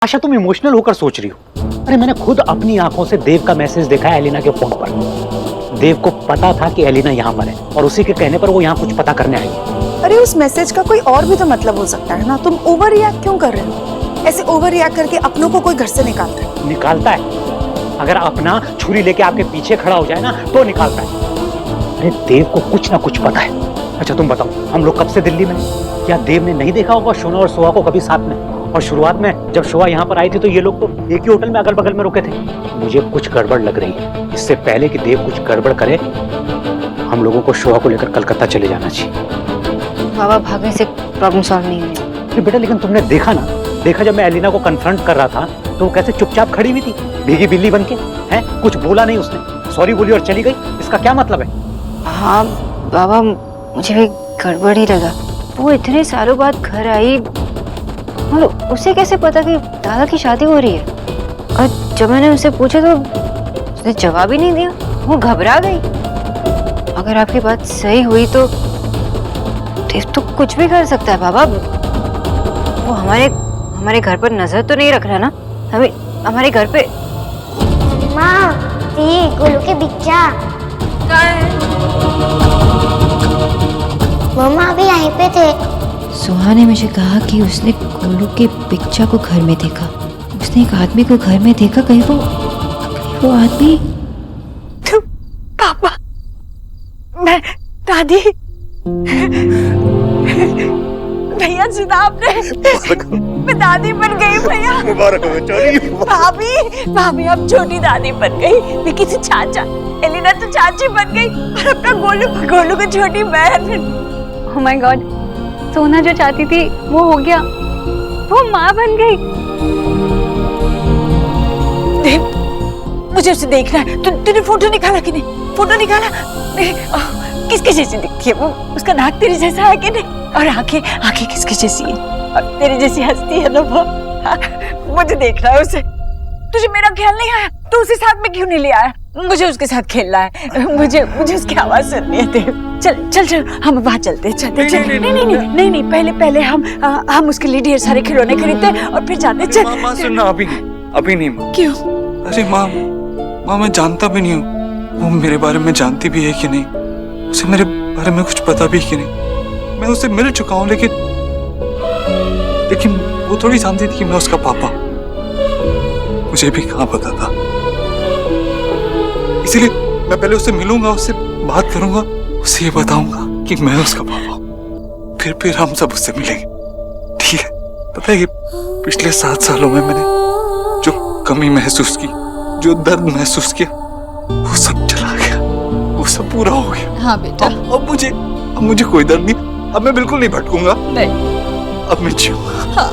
आशा तुम इमोशनल होकर सोच रही हो। अरे मैंने खुद अपनी आंखों से देव का मैसेज देखा है एलिना के फोन पर। देव को पता था कि एलिना यहाँ पर है और उसी के कहने पर वो यहाँ कुछ पता करने आई है। अरे उस मैसेज का कोई और भी तो मतलब हो सकता है ना। तुम ओवर रिएक्ट क्यों कर रहे हो? ऐसे ओवर रिएक्ट करके अपनों को कोई घर से निकालता है? निकालता है। अगर अपना छुरी लेके आपके पीछे खड़ा हो जाए ना तो निकालता है। अरे देव को कुछ ना कुछ पता है। अच्छा तुम बताओ, हम लोग कब से दिल्ली में हैं? क्या देव ने नहीं देखा होगा शोना और सोहा को कभी साथ में? और शुरुआत में जब शोहा यहाँ पर आई थी तो ये लोग तो एक ही होटल में अगल बगल में रुके थे। मुझे कुछ गड़बड़ लग रही है। इससे पहले कि देव कुछ गड़बड़ करे, हम लोगों को शोहा को लेकर कलकत्ता चले जाना चाहिए। बाबा भागने से प्रॉब्लम सॉल्व नहीं हुई। बेटा लेकिन तुमने देखा जब मैं एलिना को कन्फ्रंट कर रहा था तो वो कैसे चुपचाप खड़ी हुई थी, भीगी बिल्ली बन के। हैं, कुछ बोला नहीं उसने, सॉरी बोली और चली गई। इसका क्या मतलब है? हाँ बाबा, मुझे भी गड़बड़ ही लगा। वो इतने सालों बाद घर आई और उसे कैसे पता कि दादा की शादी हो रही है? और जब मैंने उसे पूछा तो उसने जवाब ही नहीं दिया। वो घबरा गई। अगर आपकी बात सही हुई तो देव तो कुछ भी कर सकता है बाबा। वो हमारे घर पर नजर तो नहीं रख रहा ना? हमें हमारे घर पे माँ ती गोलू के बिच्चा मम्मा अभी यहीं पे थे। सोहा ने मुझे कहा कि उसने गोलू के पिक्चर को घर में देखा। उसने एक आदमी को घर में देखा। कहीं वो आदमी पापा, मैं दादी। भैया सुना आपने? मैं दादी बन गई भैया। मुबारक हो बेचारी। भाभी अब छोटी दादी बन गई। विकी से चाचा, एलिना तो चाची बन गई और अपना गोलू को छोटी बहन। ओह माय गॉड, सोना जो चाहती थी वो हो गया। वो माँ बन गई। देव, मुझे उसे देखना है। तूने फोटो निकाला कि नहीं? फोटो निकाला? किसके जैसी दिखती है वो? उसका नाक तेरे जैसा है कि नहीं? और आंखें किसकी जैसी है? और तेरी जैसी हंसती है ना वो? मुझे देखना है उसे। तुझे मेरा ख्याल नहीं आया तो उसे साथ में क्यों नहीं ले आया? मुझे उसके साथ खेलना है। मुझे उसकी आवाज सुननी है। देव चल हम वहाँ चलते हैं। नहीं, पहले हम उसके लिए ढेर सारे खिलौने खरीदते हैं और फिर जाते हैं। चल माँ सुनना, अभी नहीं माँ। क्यों? अरे माँ मैं जानता भी नहीं हूँ वो मेरे बारे में जानती भी है कि नहीं, उसे मेरे बारे में कुछ पता भी कि नहीं। मैं उससे मिल चुका हूँ लेकिन वो थोड़ी जानती थी कि मैं उसका पापा। मुझे भी कहाँ पता था। इसीलिए मैं पहले उससे मिलूंगा, उससे बात करूंगा, उसे ये बताऊंगा कि मैं उसका पापा हूँ। फिर हम सब उससे मिलेंगे, ठीक है? पता है कि पिछले 7 सालों में मैंने जो कमी महसूस की, जो दर्द महसूस किया, वो सब चला गया, वो सब पूरा हो गया। हाँ बेटा। अब मुझे कोई दर्द नहीं। अब मैं बिल्कुल नहीं भटकूंगा। नहीं, अब मैं जीऊंगा। हाँ।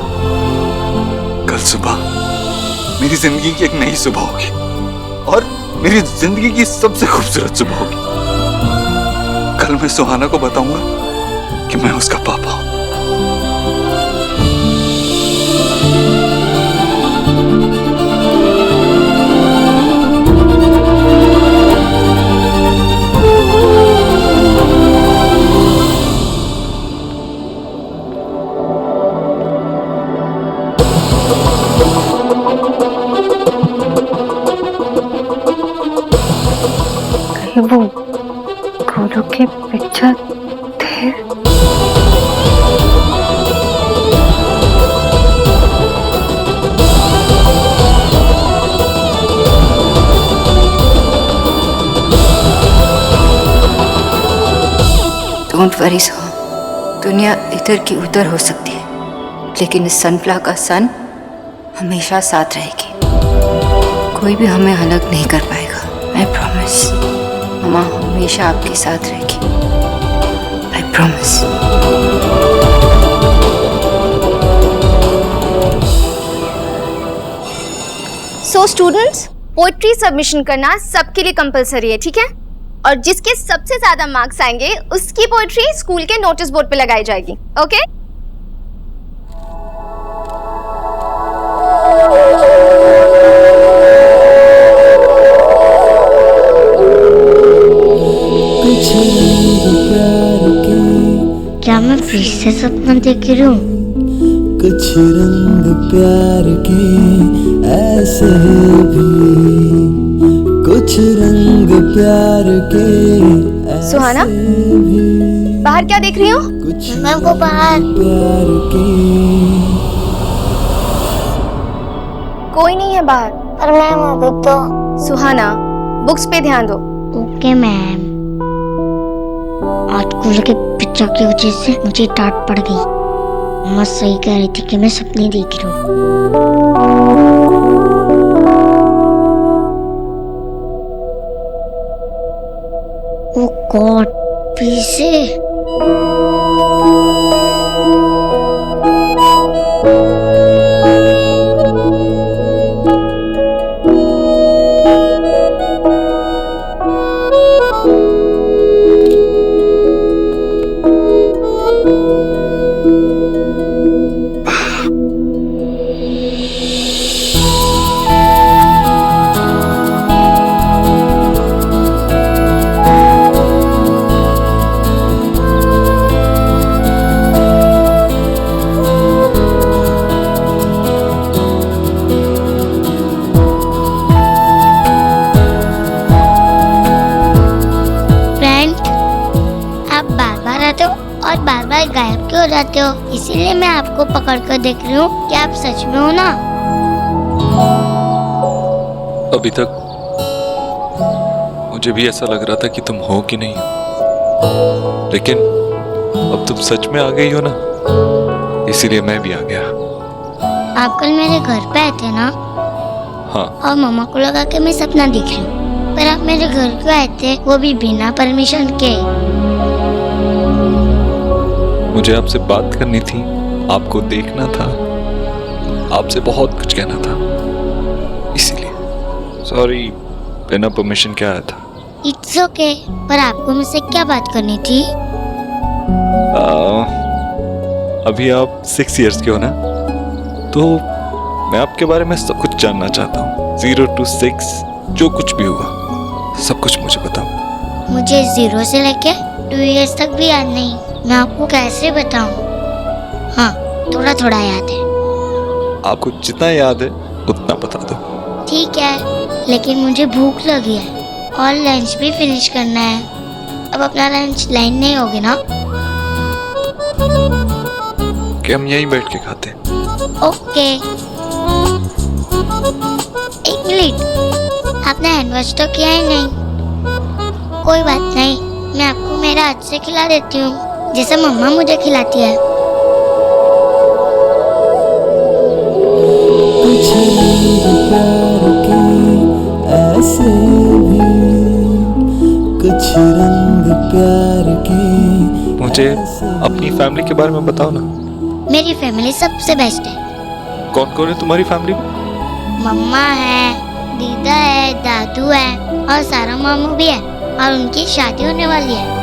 कल सुबह मेरी जिंदगी की एक नई सुबह होगी और मेरी जिंदगी की सबसे खूबसूरत सुबह होगी। कल मैं सुहाना को बताऊंगा कि मैं उसका पापा हूं। वो गोलू के पिक्चर थे। डोंट वरी सोहा, दुनिया इधर की उधर हो सकती है लेकिन इस सनफ्लावर का सन हमेशा साथ रहेगी। कोई भी हमें अलग नहीं कर पाएगा। I promise. माँ हमेशा आपके साथ रहेगी। I promise. So students, poetry submission करना सबके लिए कंपलसरी है, ठीक है? और जिसके सबसे ज्यादा मार्क्स आएंगे उसकी पोएट्री स्कूल के नोटिस बोर्ड पे लगाई जाएगी। ओके? क्या मैं फिर से सपना देख रही हूँ? कुछ रंग प्यार के ऐसे भी, कुछ रंग प्यार के ऐसे सुहाना, भी, बाहर क्या देख रही हो? कुछ मैं को बाहर प्यार के। कोई नहीं है बाहर। पर मैम अभी तो। सुहाना, बुक्स पे ध्यान दो। Okay ma'am. आज स्कूल के पिक्चर की वजह से मुझे डांट पड़ गई। मम्मा सही कह रही थी कि मैं सपने देख रही हूँ। ओ गॉड, पीछे। और बार बार गायब क्यों हो जाते हो? इसीलिए मैं आपको पकड़ कर देख रही हूँ कि आप सच में हो ना। अभी तक मुझे भी ऐसा लग रहा था कि तुम हो कि नहीं हो, लेकिन अब तुम सच में आ गई हो ना, इसीलिए मैं भी आ गया। आप कल मेरे घर पे आए थे ना? हाँ। और मम्मा को लगा कि मैं सपना देख रही हूँ, पर आप मेरे घर क्यों आए थे, वो भी बिना परमिशन के? मुझे आपसे बात करनी थी, आपको देखना था, आपसे बहुत कुछ कहना था, इसीलिए। सॉरी, बिना परमिशन क्या आया था। इट्स ओके, पर आपको मुझसे क्या बात करनी थी? अभी आप 6 इयर्स के हो ना, तो मैं आपके बारे में सब कुछ जानना चाहता हूँ। 0 to 6 जो कुछ भी हुआ सब कुछ मुझे बताओ। मुझे 0 से लेके 2 इयर्स तक भी याद नहीं, मैं आपको कैसे बताऊं? हाँ, थोड़ा थोड़ा याद है। आपको जितना याद है उतना बता दो। ठीक है, लेकिन मुझे भूख लगी है और लंच भी फिनिश करना है। अब अपना लंच लाइन नहीं होगी ना? कि हम यहीं बैठ के खाते हैं। ओके। 1 मिनट, आपने हैंड वॉश तो किया ही नहीं? कोई बात नहीं, मैं आपको मेरा हाथ से खिला देती हूँ, जैसे मम्मा मुझे खिलाती है। कुछ रंग प्यार के ऐसे भी, कुछ रंग प्यार के। मुझे अपनी फैमिली के बारे में बताओ ना। मेरी फैमिली सबसे बेस्ट है। कौन कौन है तुम्हारी फैमिली में? मम्मा है, दीदा है, दादू है और सारा मामू भी है, और उनकी शादी होने वाली है।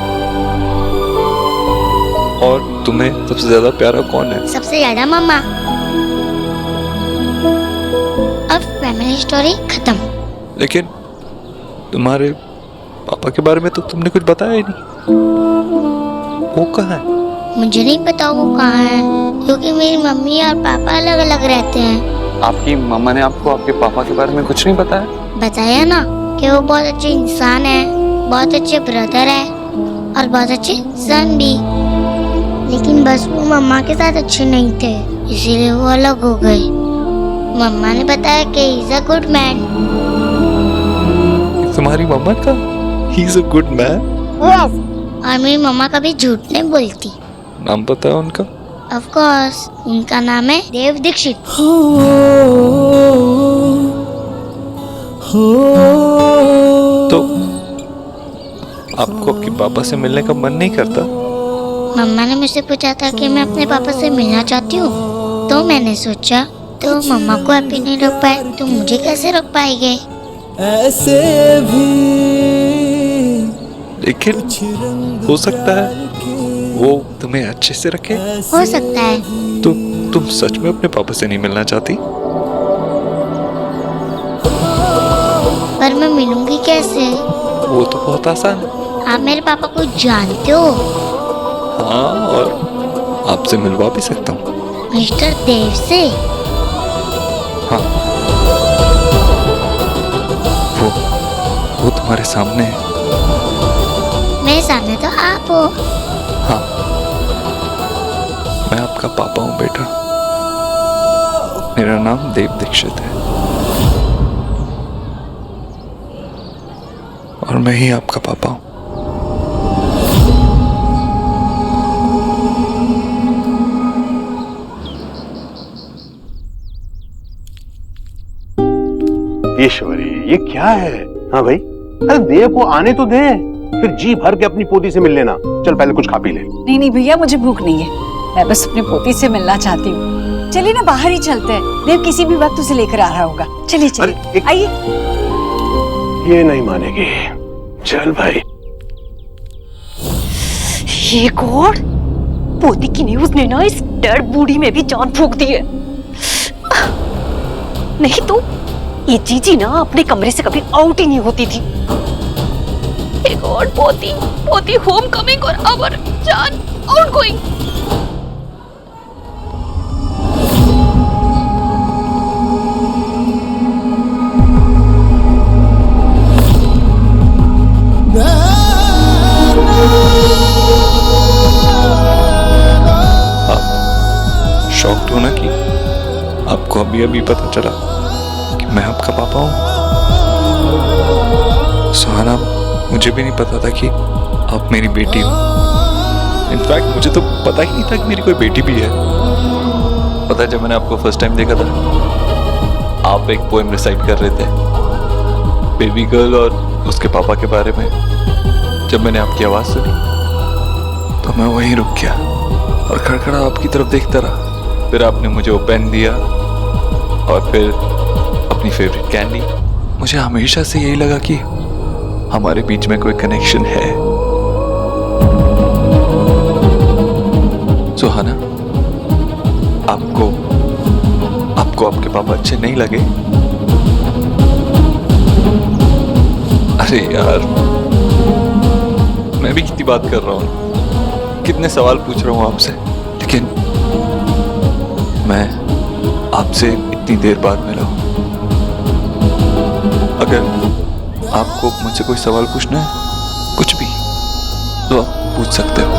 और तुम्हें सबसे ज्यादा प्यारा कौन है? सबसे ज्यादा मम्मा। अब फैमिली स्टोरी खत्म। लेकिन तुम्हारे पापा के बारे में तो तुमने कुछ बताया ही नहीं। वो कहाँ है? मुझे नहीं पता वो कहाँ है, क्योंकि मेरी मम्मी और पापा अलग अलग रहते हैं। आपकी मम्मा ने आपको आपके पापा के बारे में कुछ नहीं बताया? बताया ना कि वो बहुत अच्छे इंसान है, बहुत अच्छे ब्रदर है और बहुत अच्छे सन भी। लेकिन बस वो मम्मा के साथ अच्छे नहीं थे, इसीलिए वो अलग हो गए। मम्मा ने बताया कि he is a good man. तुम्हारी मम्मा का he is a good man? Yes. और मेरी मम्मा कभी झूठ नहीं बोलती। नाम पता है उनका? ऑफ कोर्स, उनका नाम है देव दीक्षित। तो आपको आपके पापा से मिलने का मन नहीं करता? मम्मा ने मुझसे पूछा था कि मैं अपने पापा से मिलना चाहती हूँ, तो मैंने सोचा तो मम्मा को हैप्पी नहीं रोक पाए तो मुझे कैसे रोक पाएंगे? ऐसे भी, लेकिन हो सकता है वो तुम्हें अच्छे से रखे। हो सकता है। तो तुम सच में अपने पापा से नहीं मिलना चाहती? पर मैं मिलूंगी कैसे? वो तो बहुत आसान है। आप मेरे पापा को जानते हो? हाँ, और आपसे मिलवा भी सकता हूँ। मिस्टर देव से? हाँ, वो तुम्हारे सामने है। मेरे सामने तो आप हो। हाँ, मैं आपका पापा हूँ बेटा। मेरा नाम देव दीक्षित है और मैं ही आपका पापा हूँ। ईश्वरी, ये क्या है? हाँ भाई, अरे देव को आने तो दे, फिर जी भर के अपनी पोती से मिल लेना। चल पहले कुछ खा पी ले। नहीं नहीं भैया, मुझे भूख नहीं है, मैं बस अपनी पोती से मिलना चाहती हूँ। चलिए ना, बाहर ही चलते हैं, देव किसी भी वक्त उसे लेकर आ रहा होगा। चलिए चलिए, आइए। ये नहीं मानेगी। चल भाई। ये कौन? पोती की न्यूज ने ना इस डेड बूढ़ी में भी जान फूंक दी है। नहीं तो ये जीजी ना अपने कमरे से कभी आउट ही नहीं होती थी। हे गॉड, पोती होम कमिंग और अवर जान आउट गोइंग। शॉक्ड हो ना कि आपको अभी अभी पता चला कि मैं आपका पापा हूँ। सुहाना, मुझे भी नहीं पता था कि आप मेरी बेटी हो। इनफैक्ट मुझे तो पता ही नहीं था कि मेरी कोई बेटी भी है। पता है, जब मैंने आपको फर्स्ट टाइम देखा था, आप एक पोएम रिसाइट कर रहे थे बेबी गर्ल और उसके पापा के बारे में। जब मैंने आपकी आवाज सुनी तो मैं वहीं रुक गया और खड़खड़ा आपकी तरफ देखता रहा। फिर आपने मुझे वो पेन दिया और फिर अपनी फेवरेट कैंडी। मुझे हमेशा से यही लगा कि हमारे बीच में कोई कनेक्शन है। सुहाना, आपको आपके पापा अच्छे नहीं लगे? अरे यार, मैं भी कितनी बात कर रहा हूँ, कितने सवाल पूछ रहा हूँ आपसे, लेकिन मैं आपसे इतनी देर बाद मिला हूं। अगर आपको मुझसे कोई सवाल पूछना है, कुछ भी, तो आप पूछ सकते हो।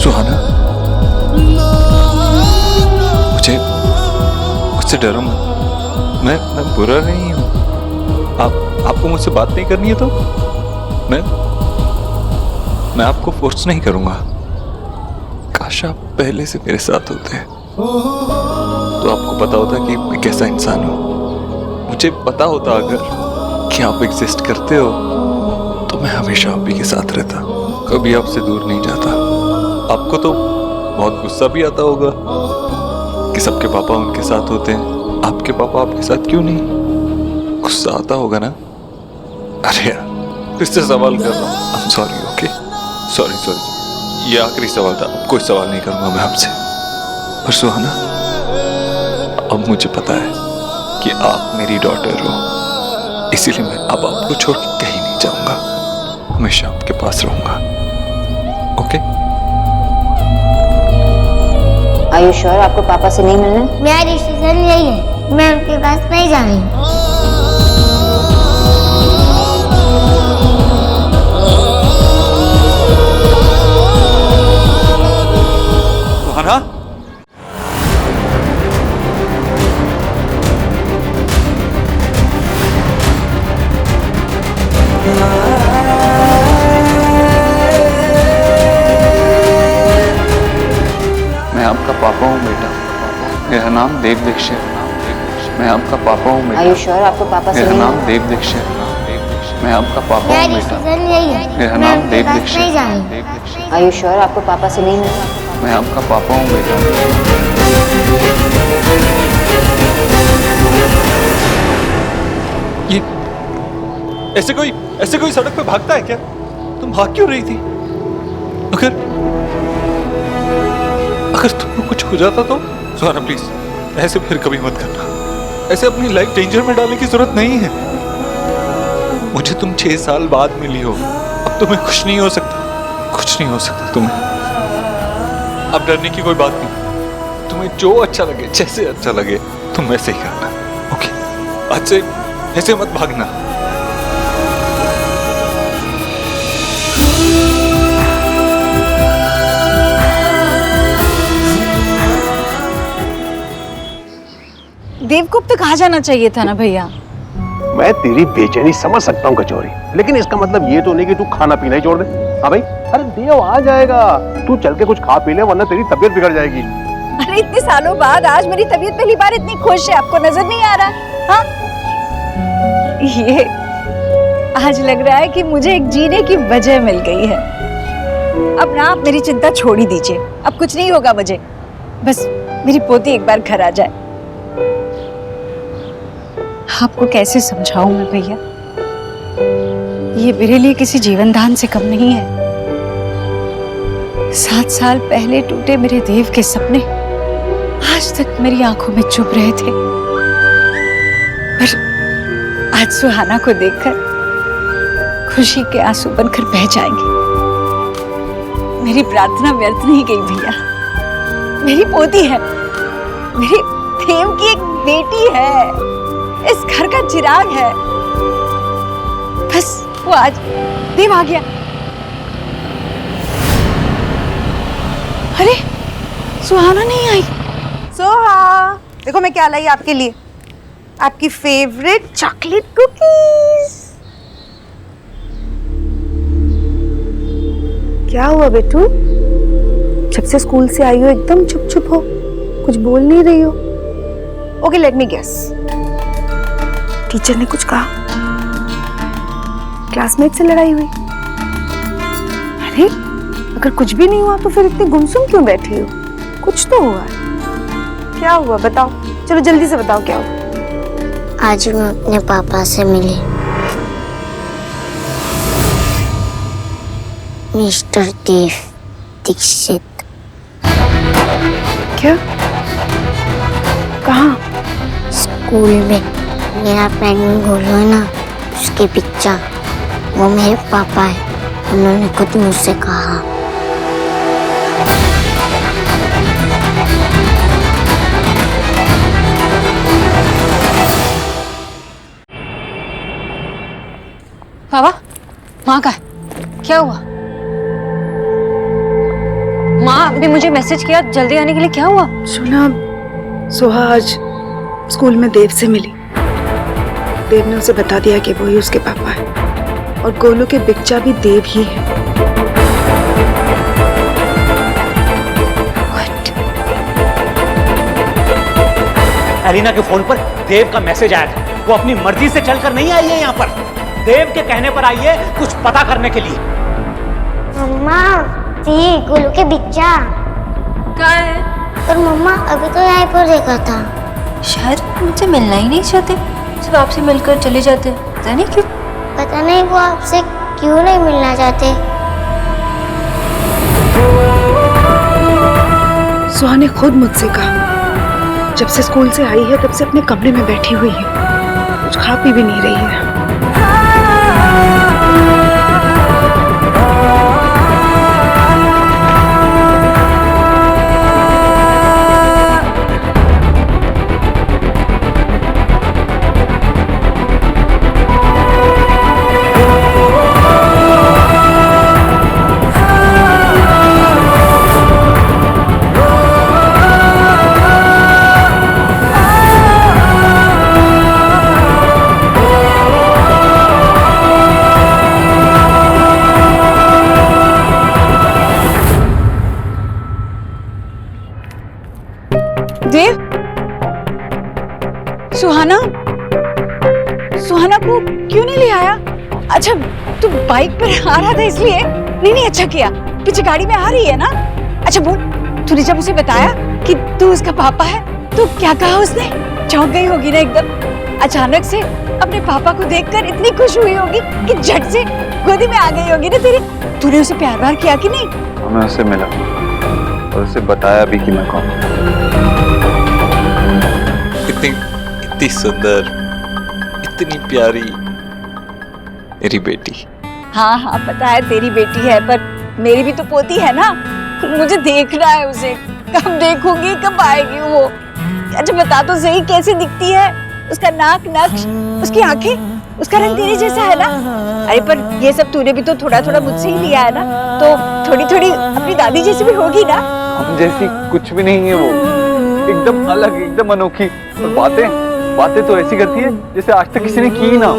सुहाना, मुझसे डरो मत। मैं बुरा नहीं हूं। आपको मुझसे बात नहीं करनी है तो मैं आपको फोर्स नहीं करूंगा। काश आप पहले से मेरे साथ होते तो आपको पता होता कि मैं कैसा इंसान हूं। मुझे पता होता अगर कि आप एग्जिस्ट करते हो तो मैं हमेशा आप ही के साथ रहता, कभी आपसे दूर नहीं जाता। आपको तो बहुत गुस्सा भी आता होगा कि सबके पापा उनके साथ होते हैं, आपके पापा आपके साथ क्यों नहीं? गुस्सा आता होगा ना? अरे यार, फिर से सवाल कर रहा हूँ। I am sorry. Okay, sorry. ये आखिरी सवाल था, अब कोई सवाल नहीं करूंगा मैं आपसे। पर सुहाना, अब मुझे पता है कि आप मेरी डॉटर हो, इसीलिए मैं अब आपको छोड़ के कहीं नहीं जाऊंगा, हमेशा आपके पास रहूंगा। ओके? Are you sure आपको पापा से नहीं मिलना? मेरा डिसीजन यही है, मैं उनके पास नहीं जा रही हूँ। सुहाना, मैं आपका पापा हूँ बेटा, मेरा नाम देव दीक्षित। मैं आपका पापा हूँ बेटा। Are you sure आपको पापा से मेरा नहीं नाम मिलना? देव दीक्षित। मैं आपका पापा मेरा हूँ बेटा। डिसीजन यही है, मेरा मैं नाम उनके देव पास दीक्षित। नहीं जा रही हूँ। Are you sure आपको पापा से नहीं मिलना? मैं आपका पापा हूँ बेटा। ये ऐसे कोई सड़क पे भागता है क्या? तुम भाग क्यों रही थी? अगर तुमको कुछ हो जाता तो? सुहाना प्लीज, ऐसे फिर कभी मत करना। ऐसे अपनी लाइफ डेंजर में डालने की जरूरत नहीं है। मुझे तुम 6 साल बाद मिली हो, अब तुम्हें कुछ नहीं हो सकता तुम्हें। अब डरने की कोई बात नहीं। तुम्हें जो अच्छा लगे, जैसे अच्छा लगे तुम वैसे ही करना। ओके, आज से ऐसे मत भागना। देव को अब तक आ जाना चाहिए था ना भैया। मैं तेरी बेचैनी समझ सकता हूँ कचौरी, लेकिन इसका मतलब ये तो नहीं कि तू खाना पीना ही छोड़ दे। हाँ भाई, अरे देव आ जाएगा, तू चल के कुछ खा पी ले, वरना तेरी तबीयत बिगड़ जाएगी। अरे इतने सालों बाद आज मेरी तबीयत पहली बार इतनी खुश है, आपको नजर नहीं आ रहा? हाँ, ये आज लग रहा है कि मुझे एक जीने की वजह मिल गई है। अब ना आप मेरी चिंता छोड़ ही दीजिए, अब कुछ नहीं होगा मुझे, बस मेरी पोती एक बार घर आ जाए। आपको कैसे समझाऊं मैं भैया, ये मेरे लिए किसी जीवन दान से कम नहीं है। 7 साल पहले टूटे मेरे देव के सपने आज तक मेरी आंखों में चुभ रहे थे, पर आज सुहाना को देखकर खुशी के आंसू बनकर बह जाएंगे। मेरी प्रार्थना व्यर्थ नहीं गई भैया, मेरी पोती है, मेरी देव की एक बेटी है, इस घर का चिराग है। बस वो आज देव आ गया। अरे सुहाना नहीं आई। सोहा, देखो मैं क्या लाई आपके लिए, आपकी फेवरेट चॉकलेट कुकीज। क्या हुआ बेटू, जब से स्कूल से आई हो एकदम चुप चुप हो, कुछ बोल नहीं रही हो? Okay, let me guess, teacher ने कुछ कहा, क्लासमेट से लड़ाई हुई? अरे अगर कुछ भी नहीं हुआ तो फिर इतनी गुमसुम क्यों बैठी हो? कुछ तो हुआ। क्या हुआ बताओ, चलो जल्दी से बताओ क्या हुआ। आज मैं अपने पापा से मिली, मिस्टर देव दीक्षित। क्या? कहाँ? स्कूल में। मेरा पेन गोलू है ना, उसके पिक्चर, वो मेरे पापा है, उन्होंने खुद मुझसे कहा। बाबा, माँ का है, क्या हुआ? माँ अभी मुझे मैसेज किया जल्दी आने के लिए, क्या हुआ? सुना, सोहा आज स्कूल में देव से मिली। देव ने उसे बता दिया कि वही उसके पापा है, और गोलू के बिच्चा भी देव ही है। एलिना के फोन पर देव का मैसेज आया था। वो अपनी मर्जी से चलकर नहीं आई है यहाँ पर, देव के कहने पर आई है कुछ पता करने के लिए। मम्मा, सी गोलू के बिच्चा क्या है? और मम्मा अभी तो यहाँ पर देखा था। शायद मुझसे मिलना ही नहीं चाहते, सिर्फ आपसे मिलकर चले जाते, पता नहीं क्यों। पता नहीं वो आपसे क्यों नहीं मिलना चाहते। सोहा ने खुद मुझसे कहा, जब से स्कूल से आई है तब से अपने कमरे में बैठी हुई है, कुछ खा पी भी नहीं रही है। देव, सुहाना, सुहाना को क्यों नहीं ले आया? अच्छा तू बाइक पर आ रहा था इसलिए? नहीं नहीं, अच्छा किया, पीछे गाड़ी में आ रही है ना। अच्छा बोल, तूने जब उसे बताया कि तू उसका पापा है तो क्या कहा उसने? चौंक गई होगी ना एकदम, अचानक से अपने पापा को देखकर इतनी खुश हुई होगी कि झट से गोदी में आ गई होगी ना तेरी। तूने उसे प्यार व्यार किया कि नहीं? मैं उससे मिला और उसे बताया भी कि मैं कौन। इतनी सुंदर, इतनी प्यारी मेरी बेटी। हाँ हाँ पता है तेरी बेटी है, पर मेरी भी तो पोती है ना। मुझे देखना है उसे। कब देखूंगी, कब आएगी वो? अच्छा बता तो सही, कैसी दिखती है? उसका नाक, नक्श, उसकी आंखें, उसका रंग तेरे जैसा है ना? अरे पर ये सब तूने भी तो थोड़ा थोड़ा मुझसे ही लिया है ना, तो थोड़ी थोड़ी अपनी दादी जैसी भी होगी ना? हम जैसी कुछ भी नहीं है वो, एकदम अलग, एकदम अनोखी। और बातें तो ऐसी करती है जैसे आज तक किसी ने की ना।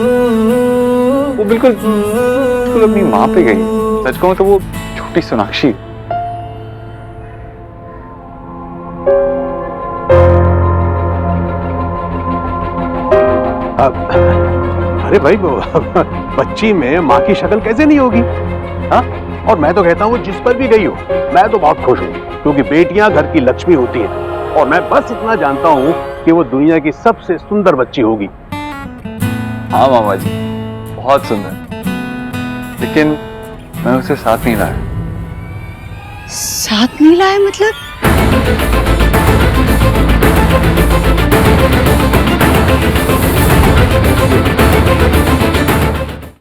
वो बिल्कुल अपनी माँ पे गई। सच कहूं तो वो छोटी सोनाक्षी। अरे भाई बच्ची में माँ की शक्ल कैसे नहीं होगी? हाँ, और मैं तो कहता हूँ जिस पर भी गई हो, मैं तो बहुत खुश हूँ, क्योंकि बेटियां घर की लक्ष्मी होती हैं। और मैं बस इतना जानता हूँ कि वो दुनिया की सबसे सुंदर बच्ची होगी। हाँ मामा जी, बहुत सुंदर, लेकिन मैं उसे साथ नहीं लाया। साथ नहीं लाया मतलब?